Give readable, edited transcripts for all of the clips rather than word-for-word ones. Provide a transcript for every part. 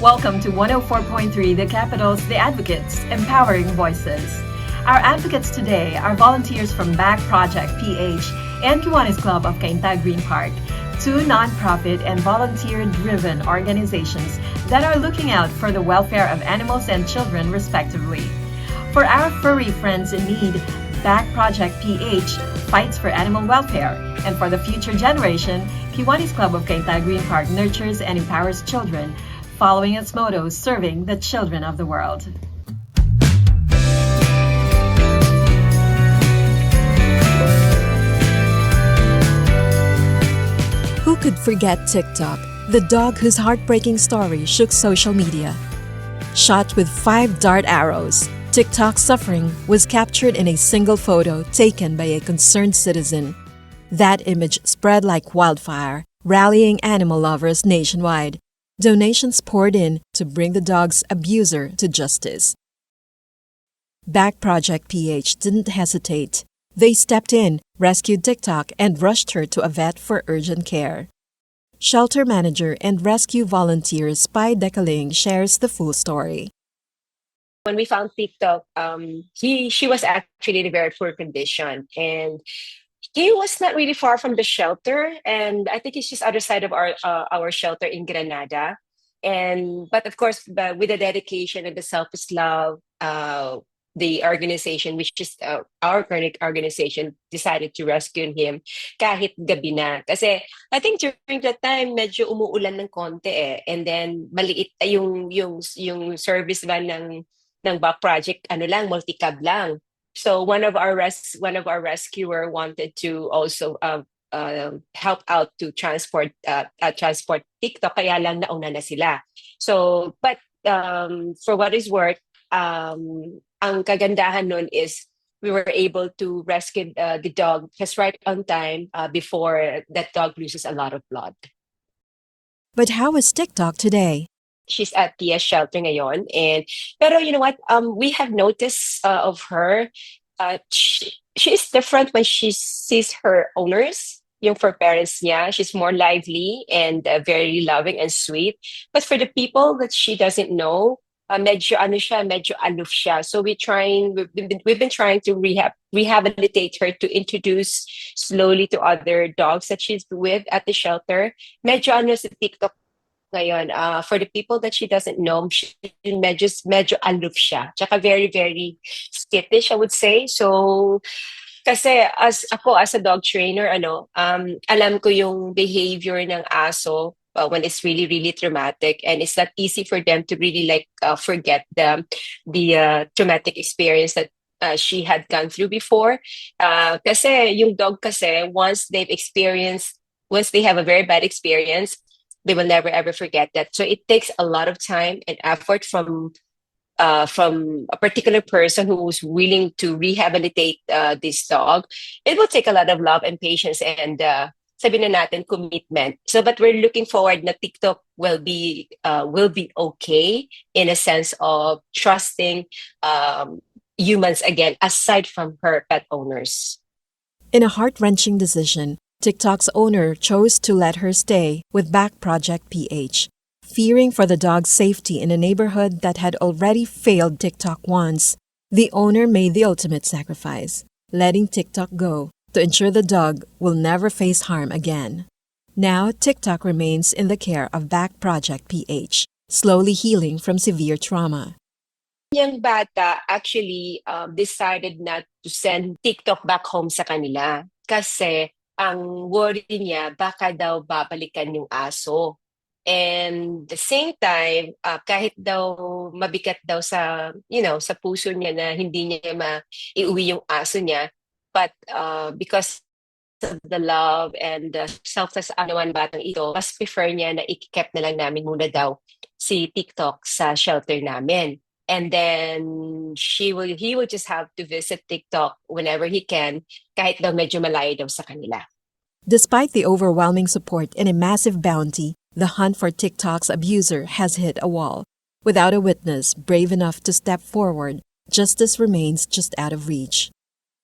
Welcome to 104.3 The Capital's The Advocates, Empowering Voices. Our advocates today are volunteers from BACH Project PH and Kiwanis Club of Cainta Greenpark, two nonprofit and volunteer-driven organizations that are looking out for the welfare of animals and children, respectively. For our furry friends in need, BACH Project PH fights for animal welfare, and for the future generation, Kiwanis Club of Cainta Greenpark nurtures and empowers children, following its motto, serving the children of the world. Who could forget TikTok, the dog whose heartbreaking story shook social media? Shot with 5 dart arrows, TikTok's suffering was captured in a single photo taken by a concerned citizen. That image spread like wildfire, rallying animal lovers nationwide. Donations poured in to bring the dog's abuser to justice. BACH Project PH didn't hesitate. They stepped in, rescued TikTok, and rushed her to a vet for urgent care. Shelter manager and rescue volunteer Spy Dekaling shares the full story. When we found TikTok, she was actually in a very poor condition, and he was not really far from the shelter. And I think it's just other side of our shelter in Granada. But of course, with the dedication and the selfless love, the organization, which is our current organization, decided to rescue him kahit gabi na. Kasi I think during that time, medyo umuulan ng konti eh. And then maliit yung service van ng BACH project, ano lang, multi-cab lang. So one of our rescuer wanted to also help out to transport TikTok, kaya lang nauna na sila. So but for what is worth, ang kagandahan nun is we were able to rescue the dog just right on time before that dog loses a lot of blood. But how is TikTok today? She's at PS shelter ngayon, pero you know what? We have noticed of her. She is different when she sees her owners. Yung for parents niya, she's more lively and very loving and sweet. But for the people that she doesn't know, medyo aloof siya. So we've been trying to rehabilitate her, to introduce slowly to other dogs that she's with at the shelter. Medyo sa TikTok ngayon, for the people that she doesn't know, medyo aloof siya. Tsaka very, very skittish, I would say. So, kasi as a dog trainer, alam ko yung behavior ng aso when it's really, really traumatic, and it's not easy for them to really forget the traumatic experience that she had gone through before. Kasi yung dog kasi, once they have a very bad experience, they will never ever forget that. So it takes a lot of time and effort from a particular person who's willing to rehabilitate this dog. It will take a lot of love and patience and sabihin na natin commitment. So but we're looking forward na TikTok will be okay in a sense of trusting humans again, aside from her pet owners. In a heart-wrenching decision, TikTok's owner chose to let her stay with BACH Project PH, fearing for the dog's safety in a neighborhood that had already failed TikTok once. The owner made the ultimate sacrifice, letting TikTok go to ensure the dog will never face harm again. Now, TikTok remains in the care of BACH Project PH, slowly healing from severe trauma. Yung bata actually decided not to send TikTok back home sa kanila kasi ang worry niya, baka daw babalikan yung aso. And the same time, kahit daw mabigat daw sa puso niya na hindi niya maiuwi yung aso niya, but because of the love and the selfless naman batang ito, mas prefer niya na i-keep na lang namin muna daw si TikTok sa shelter namin. And then he will just have to visit TikTok whenever he can, kahit daw medyo malayo daw sa kanila. Despite the overwhelming support and a massive bounty, the hunt for TikTok's abuser has hit a wall. Without a witness brave enough to step forward, justice remains just out of reach.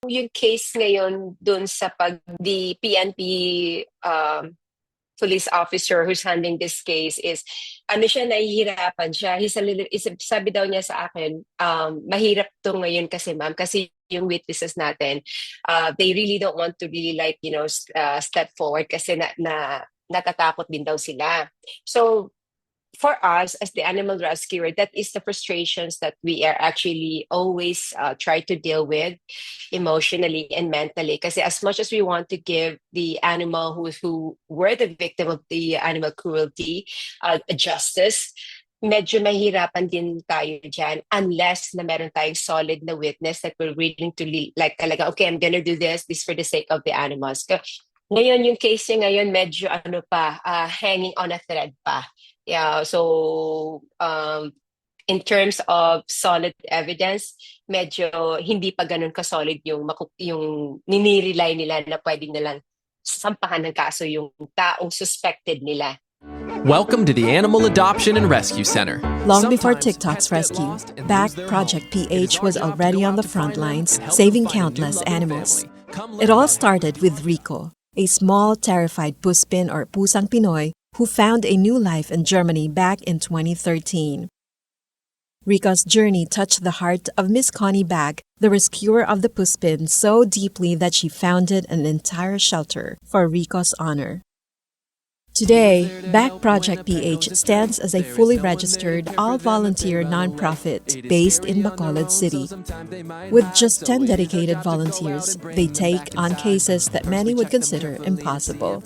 Yung case ngayon dun sa the PNP police officer who's handling this case is ano siya, nahihirapan siya. Sabi daw niya sa akin, mahirap to ngayon kasi ma'am, kasi yung witnesses natin, they really don't want to really like, step forward kasi natatakot din daw sila. So for us as the animal rescuer, that is the frustrations that we are actually always try to deal with emotionally and mentally. Because as much as we want to give the animal who were the victim of the animal cruelty justice, medyo mahirapan din tayo dyan unless na meron tayong solid na witness that we're willing to like talaga, okay, I'm gonna do this for the sake of the animals. Ngayon, yung case niya ngayon, medyo hanging on a thread pa. Yeah, so in terms of solid evidence, medyo hindi pa ganun ka-solid yung ninirely nila na pwedeng nilang sampahan ng kaso yung taong suspected nila. Welcome to the Animal Adoption and Rescue Center. Long before TikTok's rescue, BACH Project PH was already on the front lines, saving countless animals. It all started with Rico, a small, terrified puspin or pusang Pinoy who found a new life in Germany back in 2013. Rico's journey touched the heart of Miss Connie Bag, the rescuer of the puspin, so deeply that she founded an entire shelter for Rico's honor. Today, BACH Project PH stands as a fully registered, all-volunteer nonprofit based in Bacolod City. With just 10 dedicated volunteers, they take on cases that many would consider impossible.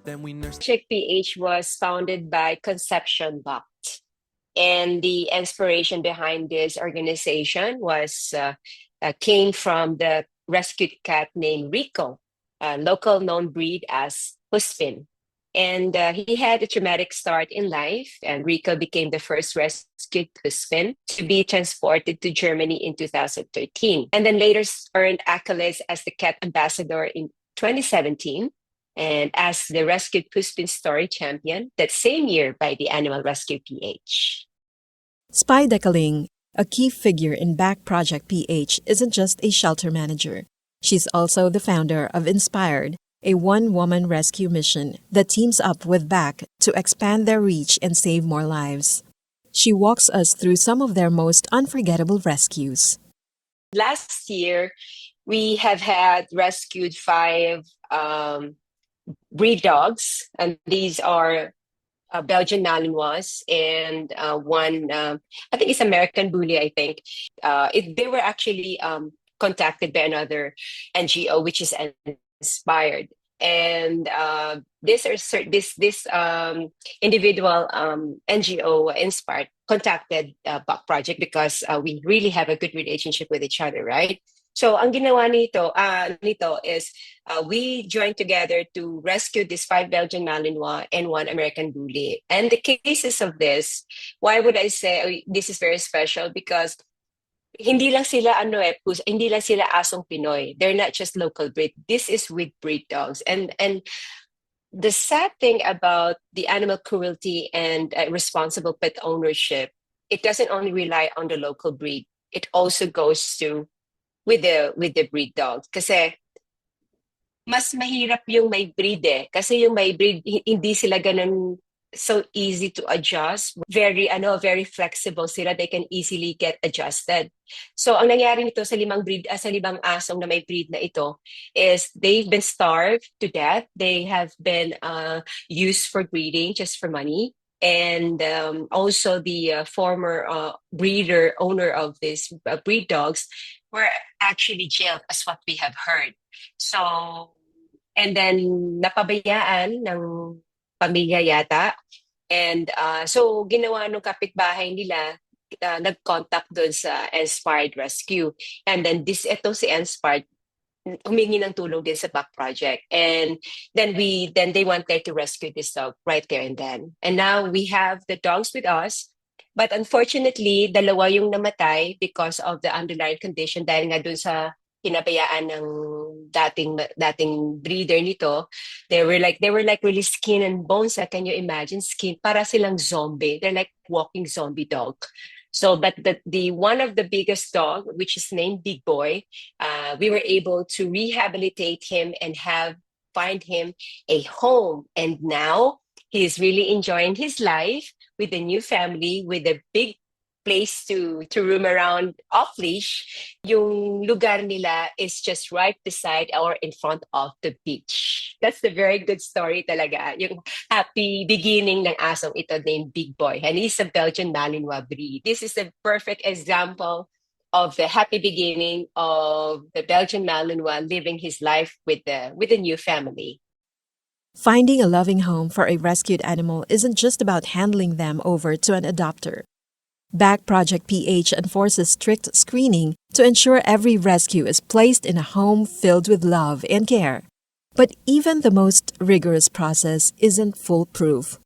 Project PH was founded by Conception BACH. And the inspiration behind this organization came from the rescued cat named Rico, a local known breed as Puspin. And he had a traumatic start in life, and Rico became the first rescued Puspin to be transported to Germany in 2013, and then later earned accolades as the cat ambassador in 2017, and as the rescued Puspin story champion that same year by the Animal Rescue PH. Spy Dekaling, a key figure in BACH Project PH, isn't just a shelter manager. She's also the founder of Inspired, a one-woman rescue mission that teams up with BACH to expand their reach and save more lives. She walks us through some of their most unforgettable rescues. Last year, we have had rescued 5 breed dogs, and these are Belgian Malinois and one, I think it's American Bully, I think. They were actually contacted by another NGO, which is Inspired. And this individual NGO Inspired contacted BACH Project because we really have a good relationship with each other, right? So ang ginawa nito is we joined together to rescue these 5 Belgian Malinois and 1 American Bully. And the cases of this, why would I say this is very special? Because hindi lang sila hindi lang sila asong Pinoy. They're not just local breed. This is with breed dogs. And the sad thing about the animal cruelty and responsible pet ownership, it doesn't only rely on the local breed. It also goes to with the breed dogs. Kasi mas mahirap yung may breed Kasi yung may breed, hindi sila ganun so easy to adjust. Very flexible sila. They can easily get adjusted. So ang nangyari nito sa 5 asong na may breed na ito is they've been starved to death. They have been used for breeding just for money. And also the former owner of these breed dogs were actually jailed, as what we have heard. So, and then napabayaan ng pamilya yata. And so ginawa nung kapitbahay nila, nag-contact doon sa Inspired Rescue. And then ito si Inspired, humingi ng tulong din sa BACH Project. And then they wanted to rescue this dog right there and then. And now we have the dogs with us. But unfortunately, 2 yung namatay because of the underlying condition dahil nga dun sa pinabayaan ng dating breeder nito. They were like really skin and bones. Can you imagine? Skin, para silang zombie. They're like walking zombie dog. So, but the one of the biggest dog, which is named Big Boy, we were able to rehabilitate him and have find him a home. And now he's really enjoying his life with a new family, with a big place to roam around off leash. Yung lugar nila is just right beside or in front of the beach. That's the very good story talaga. Yung happy beginning ng asong ito named Big Boy. And he's a Belgian Malinois breed. This is a perfect example of the happy beginning of the Belgian Malinois living his life with the new family. Finding a loving home for a rescued animal isn't just about handling them over to an adopter. BACH Project PH enforces strict screening to ensure every rescue is placed in a home filled with love and care. But even the most rigorous process isn't foolproof.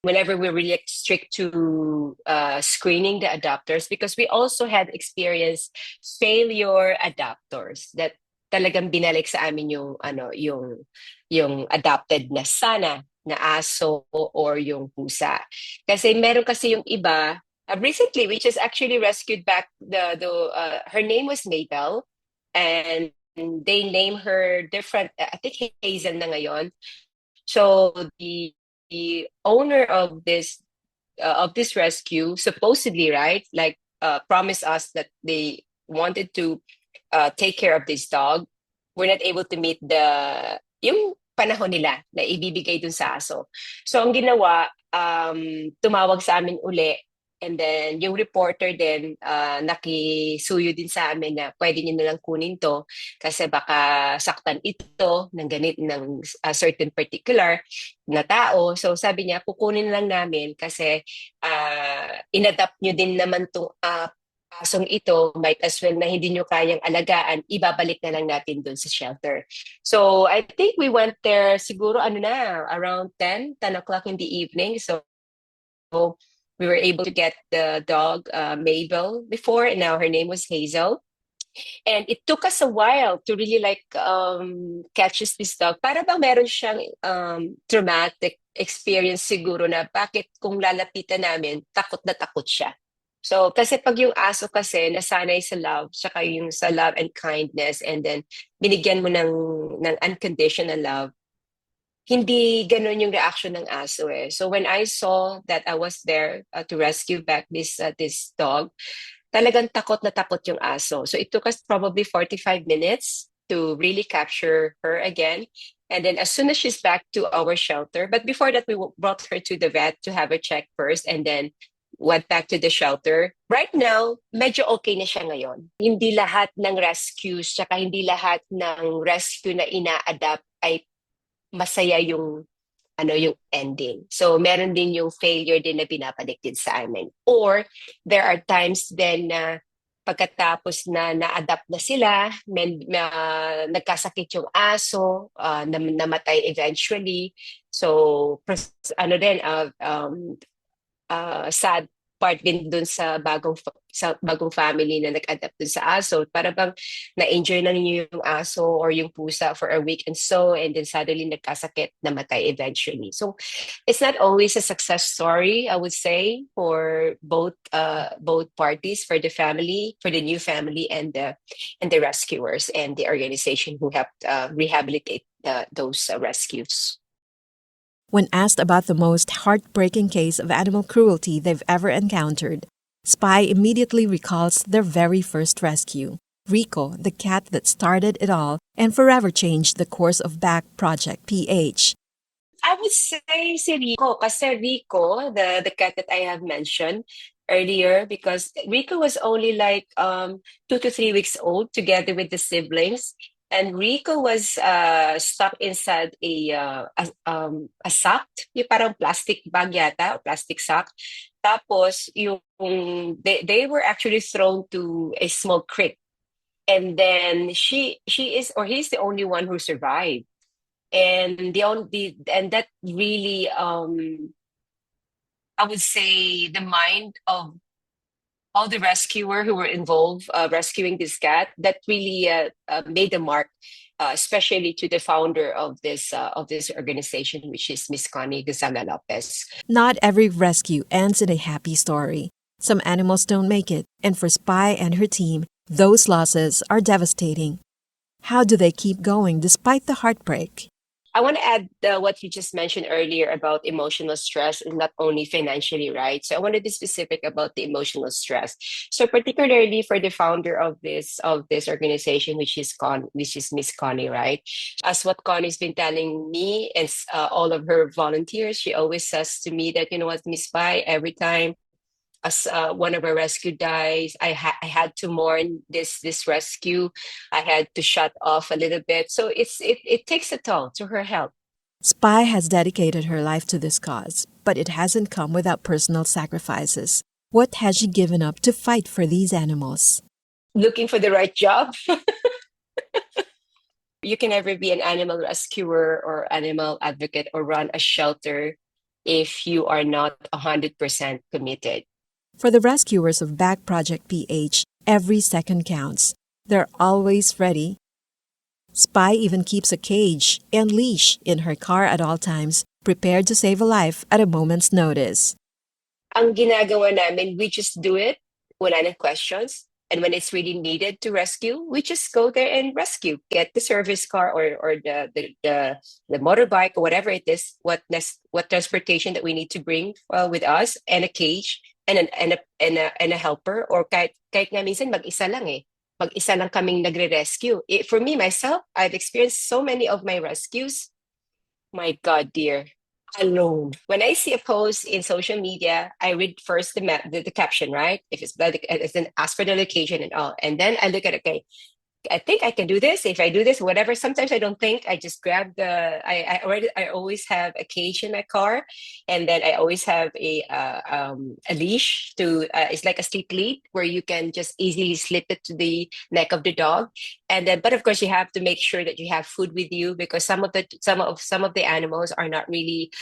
Whenever we're really strict to screening the adopters, because we also had experienced failure adopters that talagang binalik sa amin yung adopted na sana na aso or yung pusa. Kasi meron kasi yung iba recently, we just actually rescued back her name was Mabel, and they named her different. I think Hazel na ngayon. So the owner of this rescue supposedly, right, like promised us that they wanted to take care of this dog. We're not able to meet yung panahon nila na ibibigay dun sa aso. So ang ginawa, tumawag sa amin uli. And then, yung reporter din, nakisuyo din sa amin na pwede niyo nalang kunin to kasi baka saktan ito ng certain particular na tao. So, sabi niya, kukunin lang namin kasi inadapt niyo din naman itong asong ito. Might as well na hindi niyo kayang alagaan, ibabalik na lang natin dun sa shelter. So, I think we went there siguro, around 10 o'clock in the evening. So, we were able to get the dog, Mabel, before, and now her name was Hazel. And it took us a while to really catch this dog. Para bang meron siyang traumatic experience siguro na bakit kung lalapitan namin, takot na takot siya. So, kasi pag yung aso kasi nasanay sa love, tsaka yung sa love and kindness, and then binigyan mo ng unconditional love, hindi ganun yung reaction ng aso eh. So when I saw that I was there to rescue back this dog, talagang takot na takot yung aso. So it took us probably 45 minutes to really capture her again. And then as soon as she's back to our shelter, but before that we brought her to the vet to have her check first, and then went back to the shelter. Right now, medyo okay na siya ngayon. Hindi lahat ng rescues, tsaka hindi lahat ng rescue na ina-adapt ay masaya yung ending. So meron din yung failure din na binabalik din sa amin. Or there are times then na pagkatapos na na-adapt na sila, nagkasakit yung aso, namatay eventually. So sad part din dun sa bagong family na nag-adapt dun sa aso. Para bang na-enjoy na ninyo yung aso or yung pusa for a week and then suddenly nagkasakit, namatay eventually. So it's not always a success story, I would say, for both parties, for the family, for the new family, and the rescuers and the organization who helped rehabilitate those rescues. When asked about the most heartbreaking case of animal cruelty they've ever encountered, Spy immediately recalls their very first rescue, Rico, the cat that started it all and forever changed the course of BACH Project PH. I would say si Rico, kasi Rico, the cat that I have mentioned earlier, because Rico was only 2 to 3 weeks old together with the siblings. And Rico was stuck inside a sack, yung parang plastic bag yata, plastic sack. Tapos they were actually thrown to a small creek, and then she is, or he's the only one who survived. And that really I would say the mind of all the rescuer who were involved rescuing this cat, that really made a mark, especially to the founder of this organization, which is Miss Connie Gonzaga Lopez. Not every rescue ends in a happy story. Some animals don't make it, and for Spy and her team, those losses are devastating. How do they keep going despite the heartbreak? I want to add what you just mentioned earlier about emotional stress and not only financially, right? So I want to be specific about the emotional stress. So particularly for the founder of this organization, which is Miss Connie, right? As what Connie's been telling me and all of her volunteers, she always says to me that, you know what, Miss Pai, every time as one of our rescue dies, I had to mourn this rescue. I had to shut off a little bit. So it takes a toll to her health. Spy has dedicated her life to this cause, but it hasn't come without personal sacrifices. What has she given up to fight for these animals? Looking for the right job. You can never be an animal rescuer or animal advocate or run a shelter if you are not 100% committed. For the rescuers of BACH Project PH, every second counts. They're always ready. Spy even keeps a cage and leash in her car at all times, prepared to save a life at a moment's notice. Ang ginagawa namin, we just do it. Wala nang questions. And when it's really needed to rescue, we just go there and rescue. Get the service car or the motorbike or whatever it is, what transportation that we need to bring with us, and a cage and a helper, or kahit nga minsan mag-isa lang eh. Mag-isa lang kaming nagre-rescue. For me, myself, I've experienced so many of my rescues. My God, dear. Alone. When I see a post in social media, I read first the caption, right? If it's then ask for the location and all. And then I look at, okay, I think I can do this. If I do this, whatever. Sometimes I don't think. I just grab I always have a cage in my car, and then I always have a leash to. It's like a sleep lead where you can just easily slip it to the neck of the dog, and then. But of course, you have to make sure that you have food with you, because some of the animals are not really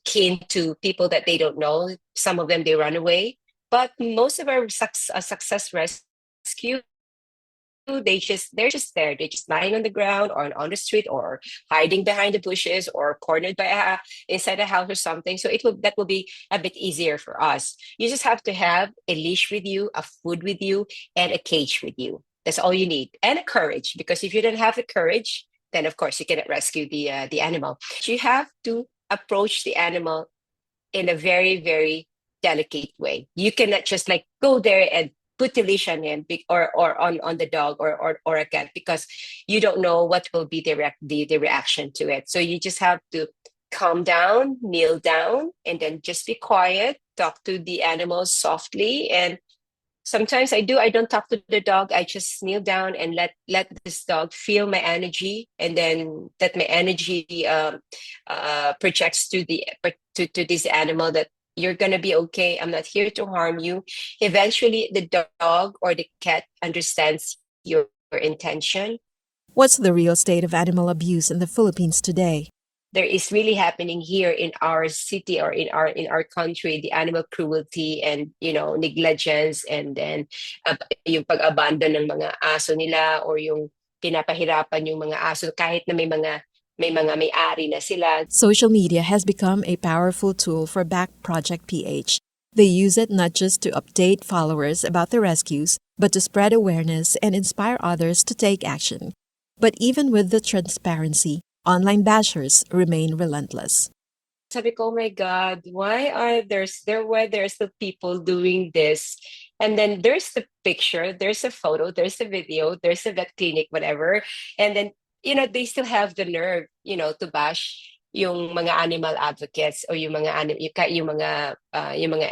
keen to people that they don't know. Some of them they run away, but most of our success rescue, they're just there. They're just lying on the ground or on the street or hiding behind the bushes or cornered by inside a house or something. So that will be a bit easier for us. You just have to have a leash with you, a food with you, and a cage with you. That's all you need, and a courage. Because if you don't have the courage, then of course you cannot rescue the animal. You have to approach the animal in a very, very delicate way. You cannot just like go there and put the leash on him or on the dog or a cat, because you don't know what will be the reaction to it. So you just have to calm down, kneel down, and then just be quiet, talk to the animals softly. And sometimes I don't talk to the dog. I just kneel down and let this dog feel my energy, and then that my energy projects to this animal that you're going to be okay. I'm not here to harm you. Eventually, the dog or the cat understands your intention. What's the real state of animal abuse in the Philippines today? There is really happening here in our city or in our country, the animal cruelty and negligence, and then yung pag-abandon ng mga aso nila, or yung pinapahirapan yung mga aso kahit na may may-ari na sila. Social media has become a powerful tool for BACH Project PH. They use it not just to update followers about the rescues, but to spread awareness and inspire others to take action. But even with the transparency, online bashers remain relentless. Sabi ko, oh my God, why there's the people doing this? And then there's the picture, there's a photo, there's a video, there's a vet clinic, whatever. And then they still have the nerve, to bash yung mga animal advocates or yung mga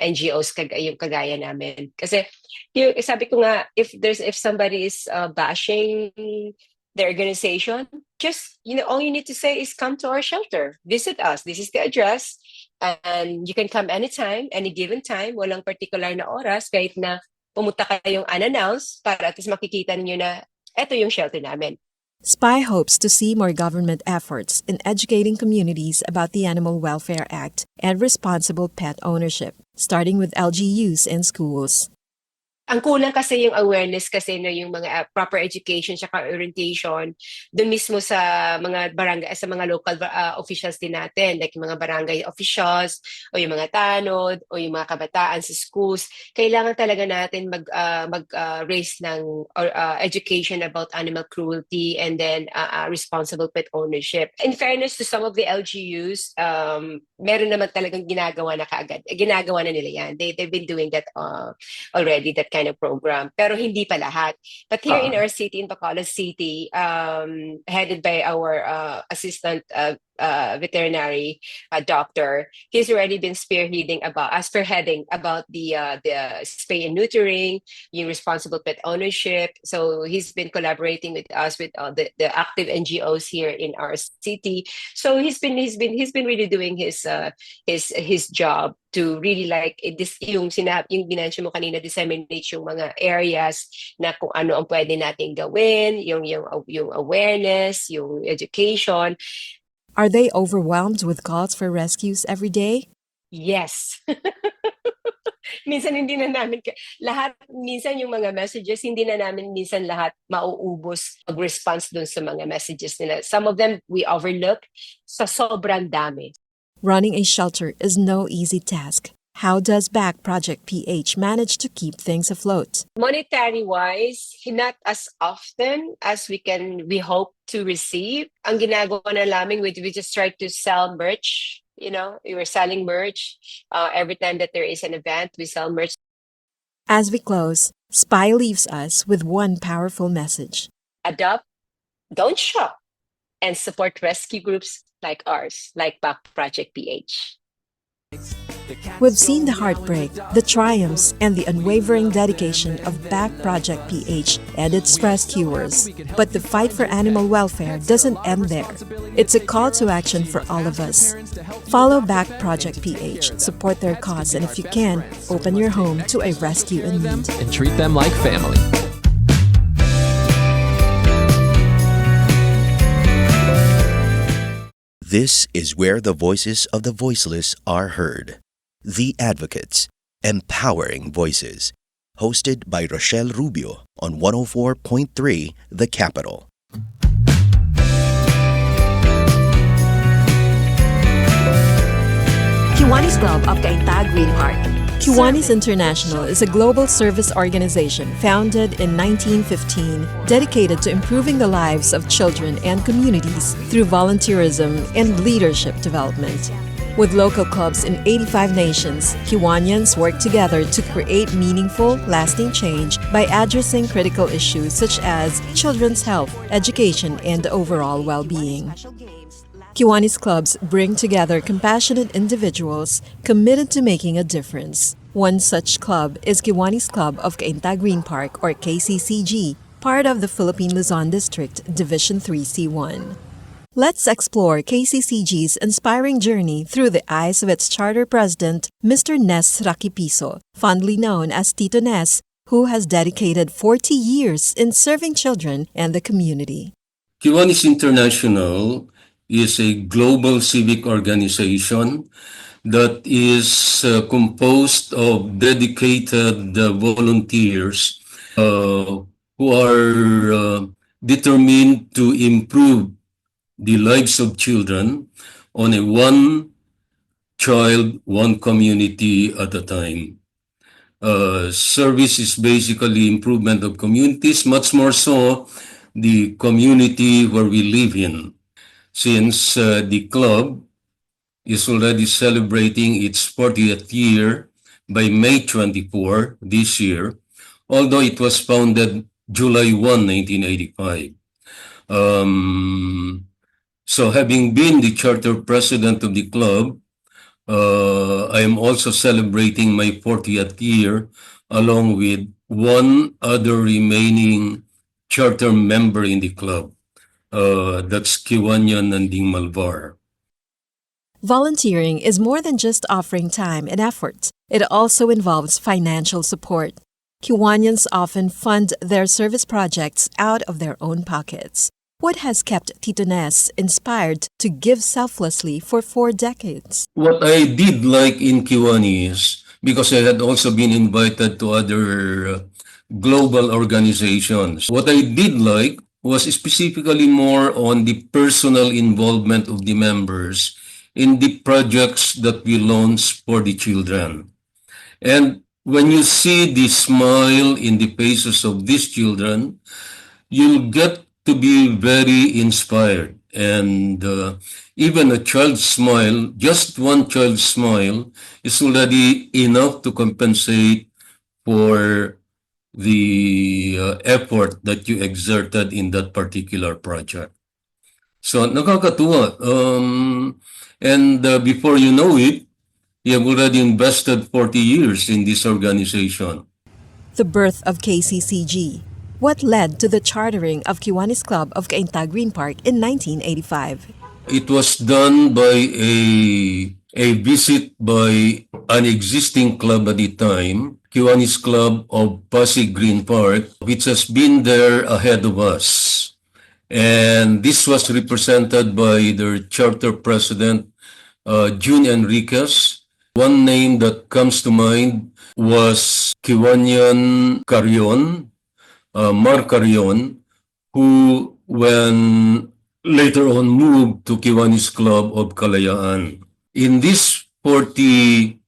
NGOs yung kagaya namin. Kasi sabi ko nga, if somebody is bashing the organization, just all you need to say is come to our shelter, visit us. This is the address, and you can come anytime, any given time, walang particular na oras, kahit na pumunta kayong unannounced para at least makikita niyo na eto yung shelter namin. SPY hopes to see more government efforts in educating communities about the Animal Welfare Act and responsible pet ownership, starting with LGUs and schools. Ang kulang kasi yung awareness kasi no, yung mga proper education saka orientation doon mismo sa mga barangay, sa mga local officials din natin, like yung mga barangay officials o yung mga tanod o yung mga kabataan sa schools. Kailangan talaga natin raise ng education about animal cruelty and then responsible pet ownership. In fairness to some of the LGUs, meron naman talagang ginagawa na kaagad. Ginagawa na nila yan. They've been doing that already, that kind of program. Pero hindi pa lahat. But here in our city, in Bacolod City, headed by our assistant veterinary doctor, he's already been spearheading about the spay and neutering, yung responsible pet ownership. So he's been collaborating with us with the active NGOs here in our city. So he's been really doing his job to really like this yung binansi mo kanina, disseminate yung mga areas na kung ano ang pwede nating gawin, yung awareness, yung education. Are they overwhelmed with calls for rescues every day? Yes. Minsan hindi na namin lahat, minsan yung mga messages, hindi na namin minsan lahat mauubos mag-response dun sa mga messages nila. Some of them we overlook sa sobrang dami. Running a shelter is no easy task. How does BACH Project PH manage to keep things afloat? Monetary-wise, not as often as we hope to receive. Ang ginagawa na namin, we just try to sell merch. You know, we were selling merch. Every time that there is an event, we sell merch. As we close, Spy leaves us with one powerful message. Adopt, don't shop, and support rescue groups like ours, like BACH Project PH. We've seen the heartbreak, the triumphs, and the unwavering dedication of BACH Project PH and its rescuers. But the fight for animal welfare doesn't end there. It's a call to action for all of us. Follow BACH Project PH, support their cause, and if you can, open your home to a rescue in need. And treat them like family. This is where the voices of the voiceless are heard. The Advocates, Empowering Voices. Hosted by Rochelle Rubio on 104.3 The Capital. Kiwanis Club of Cainta Greenpark. Kiwanis International is a global service organization founded in 1915, dedicated to improving the lives of children and communities through volunteerism and leadership development. With local clubs in 85 nations, Kiwanians work together to create meaningful, lasting change by addressing critical issues such as children's health, education, and overall well-being. Kiwanis clubs bring together compassionate individuals committed to making a difference. One such club is Kiwanis Club of Cainta Greenpark, or KCCG, part of the Philippine Luzon District, Division 3C1. Let's explore KCCG's inspiring journey through the eyes of its charter president, Mr. Nes Raquipiso, fondly known as Tito Nes, who has dedicated 40 years in serving children and the community. Kiwanis International is a global civic organization that is composed of dedicated volunteers who are determined to improve the lives of children on a one child, one community at a time. Service is basically improvement of communities, much more so the community where we live in. Since the club is already celebrating its 40th year by May 24 this year, although it was founded July 1, 1985. So having been the charter president of the club, I am also celebrating my 40th year along with one other remaining charter member in the club. That's Kiwanian Nanding Malvar. Volunteering is more than just offering time and effort. It also involves financial support. Kiwanians often fund their service projects out of their own pockets. What has kept Tito Nes inspired to give selflessly for 4 decades? What I did like in Kiwanis, because I had also been invited to other global organizations. What I did like was specifically more on the personal involvement of the members in the projects that we launched for the children. And when you see the smile in the faces of these children, you'll get to be very inspired. And even a child's smile, just one child's smile, is already enough to compensate for the effort that you exerted in that particular project. So, nakakatuwa. And before you know it, you have already invested 40 years in this organization. The birth of KCCG. What led to the chartering of Kiwanis Club of Cainta Greenpark in 1985? It was done by a visit by an existing club at the time, Kiwanis Club of Pasig Greenpark, which has been there ahead of us. And this was represented by their charter president, June Enriquez. One name that comes to mind was Kiwanian Carion, Mark Carion, who when later on moved to Kiwanis Club of Kalayaan. In these 40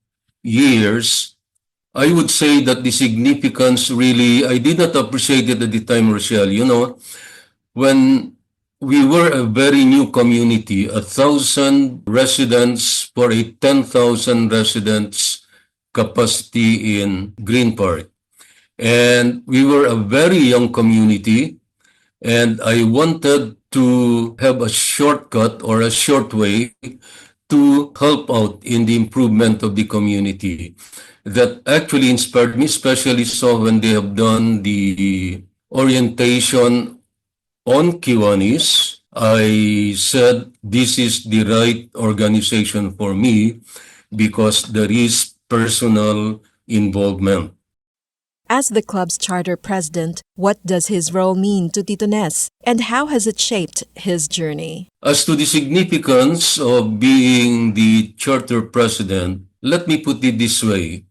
years, I would say that the significance really, I did not appreciate it at the time, Rochelle. You know, when we were a very new community, 1,000 residents for a 10,000 residents capacity in Green Park. And we were a very young community, and I wanted to have a shortcut or a short way to help out in the improvement of the community. That actually inspired me, especially so when they have done the orientation on Kiwanis. I said this is the right organization for me because there is personal involvement. As the club's charter president, what does his role mean to Tito Nes, and how has it shaped his journey? As to the significance of being the charter president, let me put it this way.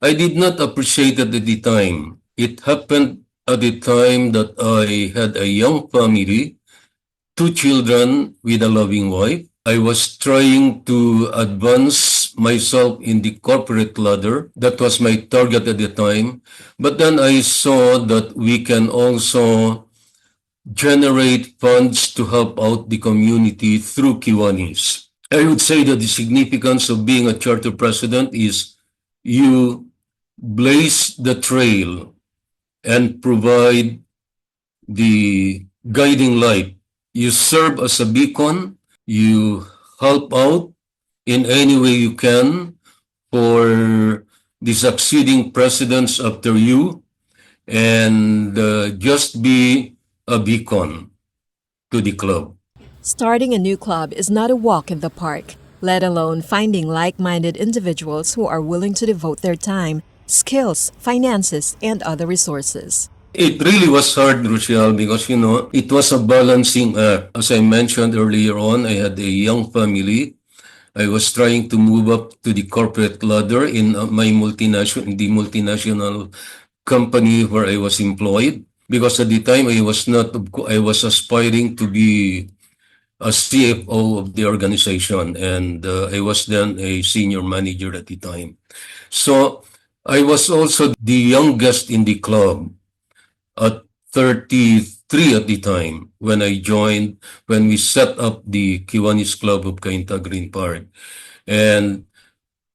I did not appreciate it at the time. It happened at the time that I had a young family, 2 children with a loving wife. I was trying to advance myself in the corporate ladder. That was my target at the time. But then I saw that we can also generate funds to help out the community through Kiwanis. I would say that the significance of being a charter president is you blaze the trail and provide the guiding light. You serve as a beacon. You help out in any way you can for the succeeding presidents after you, and just be a beacon to the club. Starting a new club is not a walk in the park, let alone finding like-minded individuals who are willing to devote their time, skills, finances, and other resources. It really was hard, Rochelle, because, you know, it was a balancing act. As I mentioned earlier on, I had a young family. I was trying to move up to the corporate ladder in my multinational company where I was employed. Because at the time, I was aspiring to be a CFO of the organization, and I was then a senior manager at the time. So I was also the youngest in the club at 33 at the time when I joined, when we set up the Kiwanis Club of Cainta Greenpark. And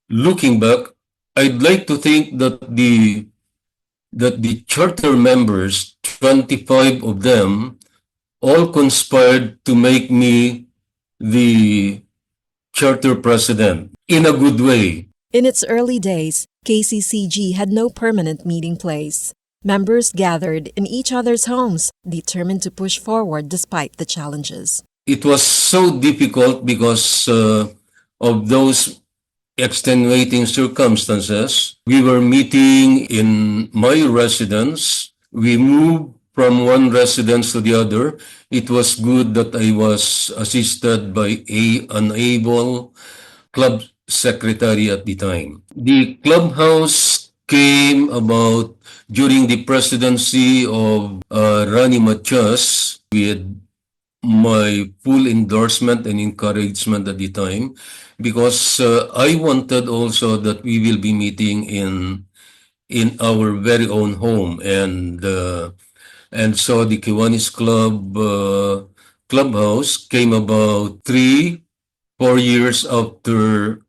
looking back, I'd like to think that the charter members, 25 of them, all conspired to make me the charter president in a good way. In its early days, KCCG had no permanent meeting place. Members gathered in each other's homes, determined to push forward despite the challenges. It was so difficult because of those extenuating circumstances. We were meeting in my residence. We moved from one residence to the other. It was good that I was assisted by an able club secretary at the time. The clubhouse came about during the presidency of Rani Matias with my full endorsement and encouragement at the time, because I wanted also that we will be meeting in our very own home, and so the Kiwanis Club clubhouse came about 4 years after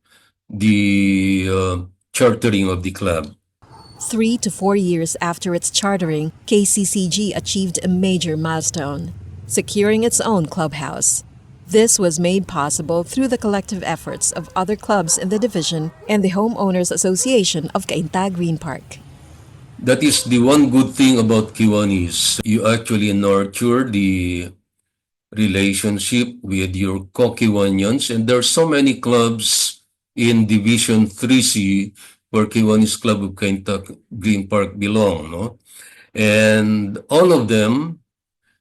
the chartering of the club. 3 to 4 years after its chartering, KCCG achieved a major milestone, securing its own clubhouse. This was made possible through the collective efforts of other clubs in the division and the Homeowners Association of Cainta Greenpark. That is the one good thing about Kiwanis. You actually nurture the relationship with your co-Kiwanians, and there are so many clubs in Division 3C where Kiwanis Club of Cainta Greenpark belong, no? And all of them,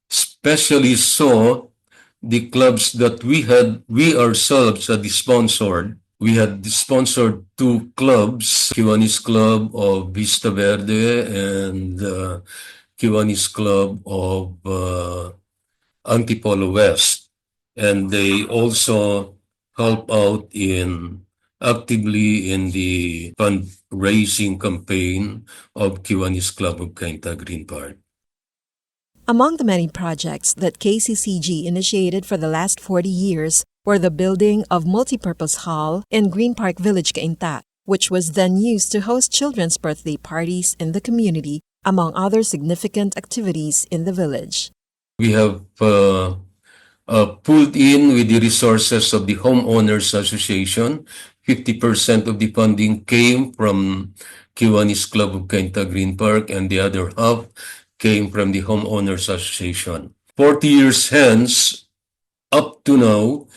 especially so, the clubs that we ourselves had sponsored. We had sponsored 2 clubs, Kiwanis Club of Vista Verde and Kiwanis Club of Antipolo West. And they also help out actively in the fundraising campaign of Kiwanis Club of Cainta Greenpark. Among the many projects that KCCG initiated for the last 40 years were the building of multipurpose hall in Greenpark Village, Cainta, which was then used to host children's birthday parties in the community, among other significant activities in the village. We have pulled in with the resources of the Homeowners Association. 50% of the funding came from Kiwanis Club of Cainta Greenpark, and the other half came from the Homeowners Association. 40 years hence, up to now,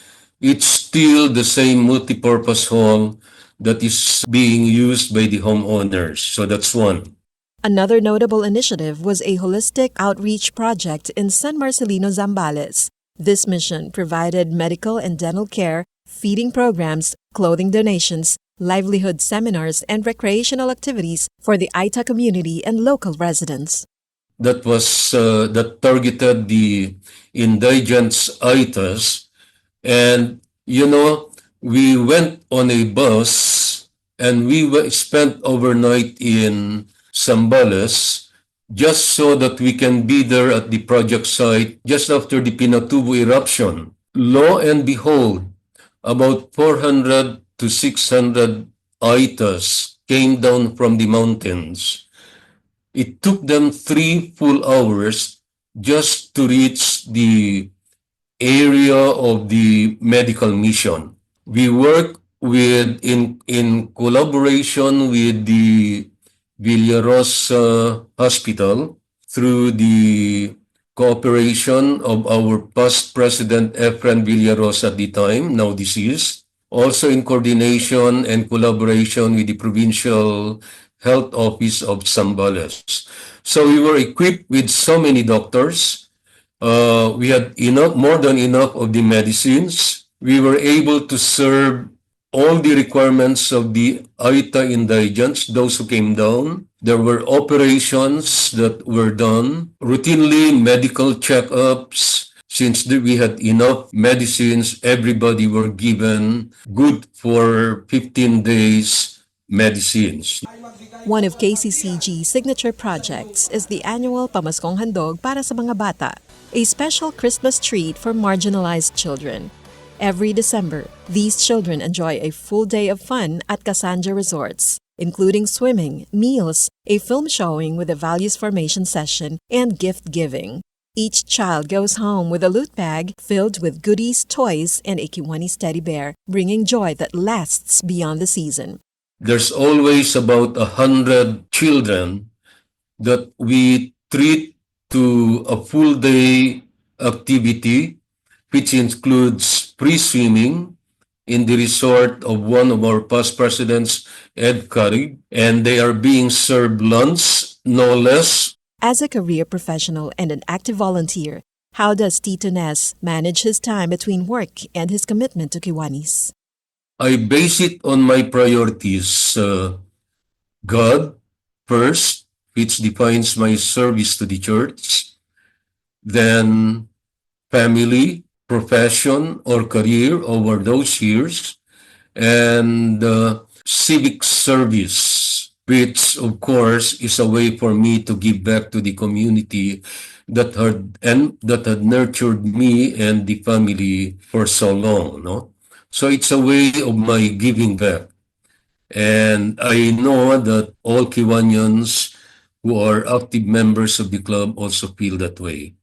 it's still the same multipurpose hall that is being used by the homeowners. So that's one. Another notable initiative was a holistic outreach project in San Marcelino, Zambales. This mission provided medical and dental care, feeding programs, clothing donations, livelihood seminars, and recreational activities for the Aita community and local residents. That targeted the indigent Aitas. And, we went on a bus and we spent overnight in Zambales just so that we can be there at the project site just after the Pinatubo eruption. Lo and behold, about 400 to 600 Aitas came down from the mountains. It took them 3 full hours just to reach the area of the medical mission. We work in collaboration with the Villarosa Hospital through the cooperation of our past president Efren Villarosa at the time, now deceased. Also in coordination and collaboration with the Provincial Health Office of Zambales. So we were equipped with so many doctors. We had more than enough of the medicines. We were able to serve all the requirements of the Aita indigents, those who came down. There were operations that were done, routinely medical checkups. Since we had enough medicines, everybody were given good for 15 days medicines. One of KCCG's signature projects is the annual Pamaskong Handog para sa mga bata, a special Christmas treat for marginalized children. Every December, these children enjoy a full day of fun at Casanja resorts, including swimming, meals, a film showing with a values formation session, and gift giving. Each child goes home with a loot bag filled with goodies, toys, and a Kiwanis teddy bear, bringing joy that lasts beyond the season. There's always about 100 children that we treat to a full day activity, which includes free swimming in the resort of one of our past presidents, Ed Carrig, and they are being served lunch, no less. As a career professional and an active volunteer, how does Tito Nes manage his time between work and his commitment to Kiwanis? I base it on my priorities, God, First, which defines my service to the church, then family, profession, or career over those years, and civic service, which of course is a way for me to give back to the community that had nurtured me and the family for so long, no? So it's a way of my giving back. And I know that all Kiwanians who are active members of the club also feel that way.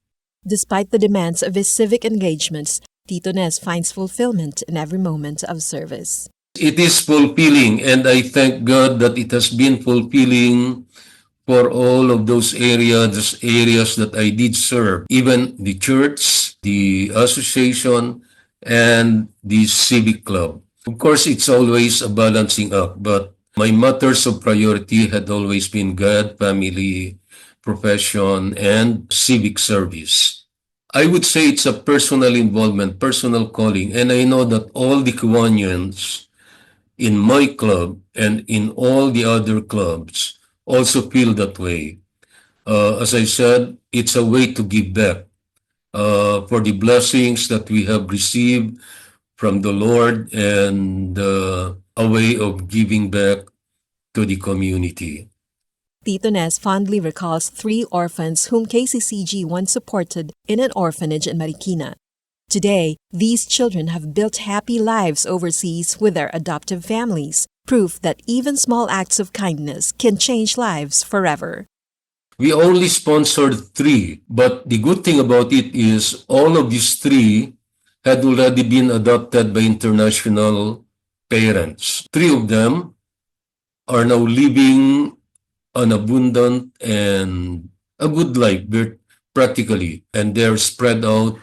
Despite the demands of his civic engagements, Tito Nes finds fulfillment in every moment of service. It is fulfilling, and I thank God that it has been fulfilling for all of those areas that I did serve, even the church, the association, and the civic club. Of course, it's always a balancing act, but my matters of priority had always been God, family, profession, and civic service. I would say it's a personal involvement, personal calling, and I know that all the Kiwanians in my club and in all the other clubs also feel that way. As I said, it's a way to give back for the blessings that we have received from the Lord and a way of giving back to the community. Tito Nes fondly recalls 3 orphans whom KCCG once supported in an orphanage in Marikina. Today, these children have built happy lives overseas with their adoptive families, proof that even small acts of kindness can change lives forever. We only sponsored 3, but the good thing about it is all of these 3 had already been adopted by international parents. 3 of them are now living an abundant and a good life, practically, and they're spread out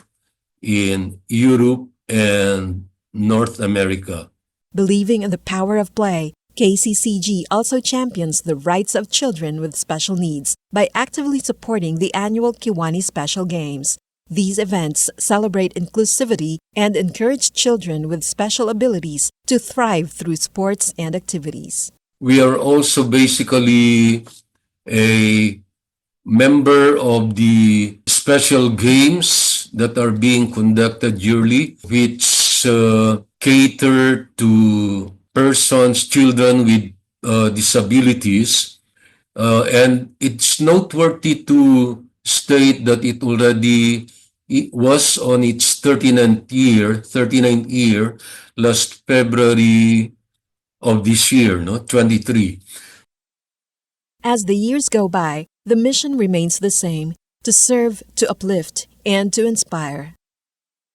in Europe and North America. Believing in the power of play, KCCG also champions the rights of children with special needs by actively supporting the annual Kiwanis Special Games. These events celebrate inclusivity and encourage children with special abilities to thrive through sports and activities. We are also basically a member of the special games that are being conducted yearly, which cater to persons, children with disabilities. And it's noteworthy to state that it was on its 39th year last February of this year, 23. As the years go by, the mission remains the same: to serve, to uplift, and to inspire.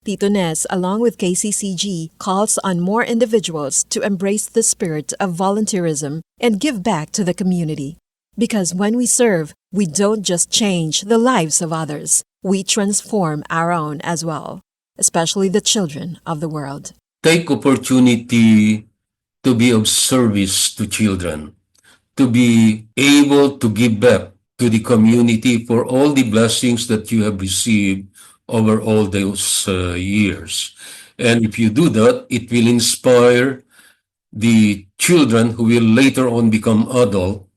Tito Nes, along with KCCG, calls on more individuals to embrace the spirit of volunteerism and give back to the community. Because when we serve, we don't just change the lives of others, we transform our own as well, especially the children of the world. Take opportunity to be of service to children, to be able to give back to the community for all the blessings that you have received over all those years. And if you do that, it will inspire the children who will later on become adult,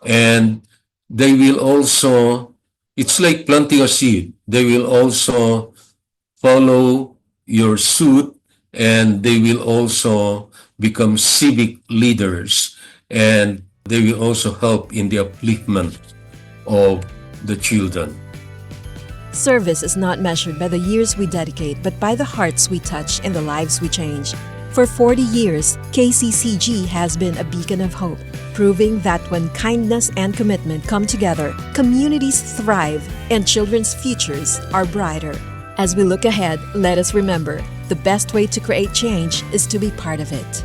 and they will also, it's like planting a seed, they will also follow your suit, and they will also become civic leaders, and they will also help in the upliftment of the children. Service is not measured by the years we dedicate, but by the hearts we touch and the lives we change. For 40 years, KCCG has been a beacon of hope, proving that when kindness and commitment come together, communities thrive and children's futures are brighter. As we look ahead, let us remember, the best way to create change is to be part of it.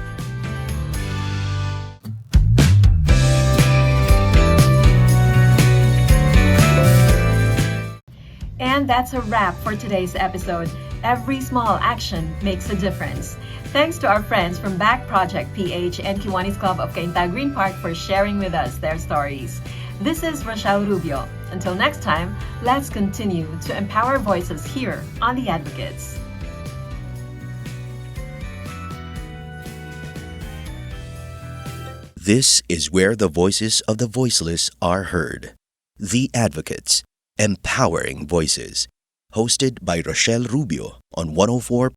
And that's a wrap for today's episode. Every small action makes a difference. Thanks to our friends from BACH Project PH and Kiwanis Club of Cainta Greenpark for sharing with us their stories. This is Rochelle Rubio. Until next time, let's continue to empower voices here on The Advocates. This is where the voices of the voiceless are heard. The Advocates, Empowering Voices. Hosted by Rochelle Rubio on 104.